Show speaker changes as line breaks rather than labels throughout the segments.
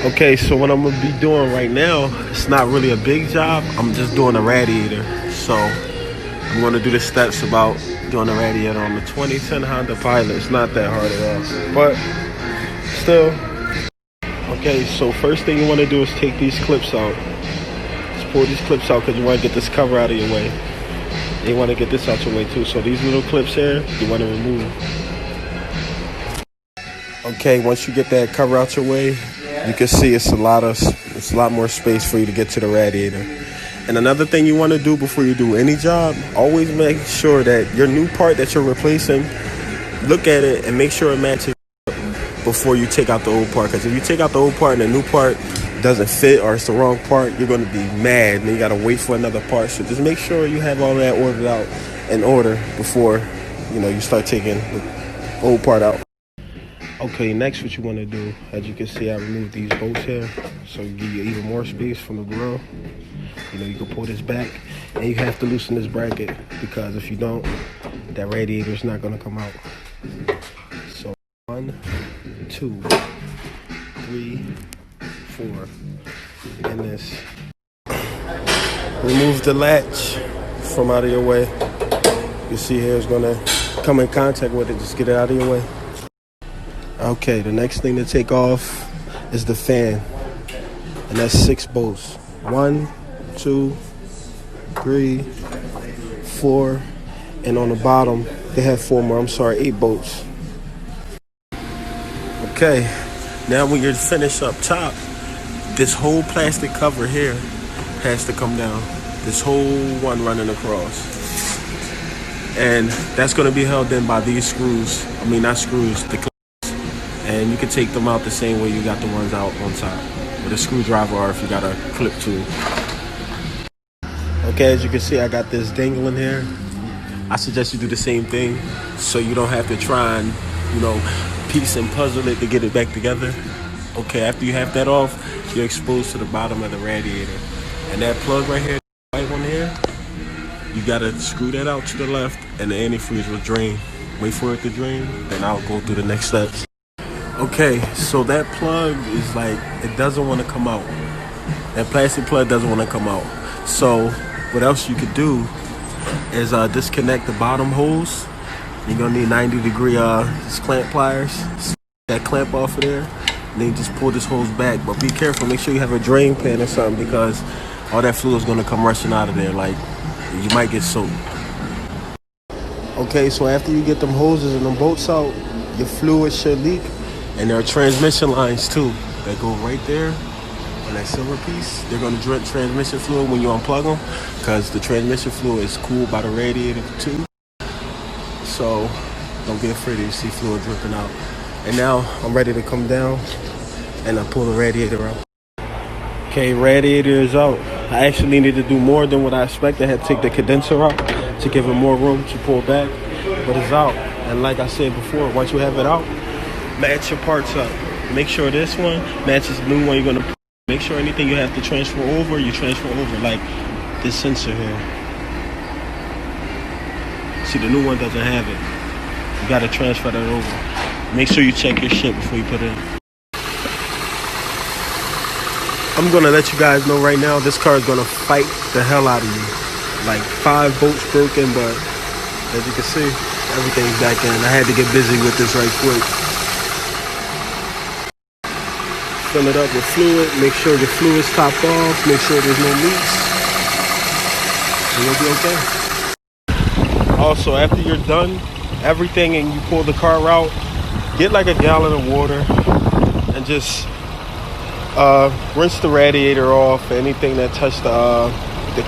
Okay, so what I'm gonna be doing right now, it's not really a big job. I'm just doing a radiator. So I'm gonna do the steps about doing a radiator on the 2010 Honda Pilot. It's not that hard at all, but still. Okay, so first thing you wanna do is take these clips out. Just pull these clips out because you wanna get this cover out of your way. And you wanna get this out your way too. So these little clips here, you wanna remove. Okay, once you get that cover out your way, you can see it's a lot more space for you to get to the radiator. And another thing you want to do before you do any job, always make sure that your new part that you're replacing, look at it and make sure it matches before you take out the old part. Because if you take out the old part and the new part doesn't fit or it's the wrong part, you're going to be mad and you got to wait for another part. So just make sure you have all that ordered out in order before you start taking the old part out. Okay, next what you want to do, as you can see, I removed these bolts here, so you give you even more space from the grill. You can pull this back, and you have to loosen this bracket, because if you don't, that radiator is not going to come out. So 1, 2, 3, 4, and this. Remove the latch from out of your way. You see here it's going to come in contact with it, just get it out of your way. Okay, the next thing to take off is the fan, and that's 6 bolts. 1, 2, 3, 4, and on the bottom they have 4 more. 8 bolts. Okay, now when you're finished up top, this whole plastic cover here has to come down. This whole one running across, and that's going to be held in by these screws. Not screws, the clips. And you can take them out the same way you got the ones out on top with a screwdriver, or if you got a clip tool. Okay, as you can see, I got this dangling here. I suggest you do the same thing so you don't have to try and, piece and puzzle it to get it back together. Okay, after you have that off, you're exposed to the bottom of the radiator. And that plug right here, the white one here, you gotta screw that out to the left and the antifreeze will drain. Wait for it to drain, then I'll go through the next steps. Okay, so that plug is it doesn't want to come out. That plastic plug doesn't want to come out. So what else you could do is disconnect the bottom hose. You're going to need 90-degree clamp pliers. That clamp off of there. And then you just pull this hose back. But be careful, make sure you have a drain pan or something, because all that fluid is going to come rushing out of there. You might get soaked. Okay, so after you get them hoses and them bolts out, your fluid should leak. And there are transmission lines too that go right there on that silver piece. They're going to drip transmission fluid when you unplug them, because the transmission fluid is cooled by the radiator too. So don't be afraid if you see fluid dripping out. And now I'm ready to come down and I pull the radiator out. Okay, radiator is out. I actually needed to do more than what I expected. I had to take the condenser out to give it more room to pull back, but it's out. And like I said before, once you have it out, match your parts up. Make sure this one matches the new one you're gonna put. Make sure anything you have to transfer over, you transfer over, like this sensor here. See, the new one doesn't have it. You gotta transfer that over. Make sure you check your shit before you put it in. I'm gonna let you guys know right now, this car is gonna fight the hell out of you. 5 bolts broken, but as you can see, everything's back in. I had to get busy with this right quick. Fill it up with fluid. Make sure the fluid's topped off. Make sure there's no leaks. And you'll be okay. Also, after you're done everything and you pull the car out, get a gallon of water and just rinse the radiator off. Anything that touched the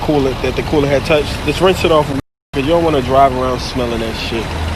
coolant, that the coolant had touched, just rinse it off, because you don't want to drive around smelling that shit.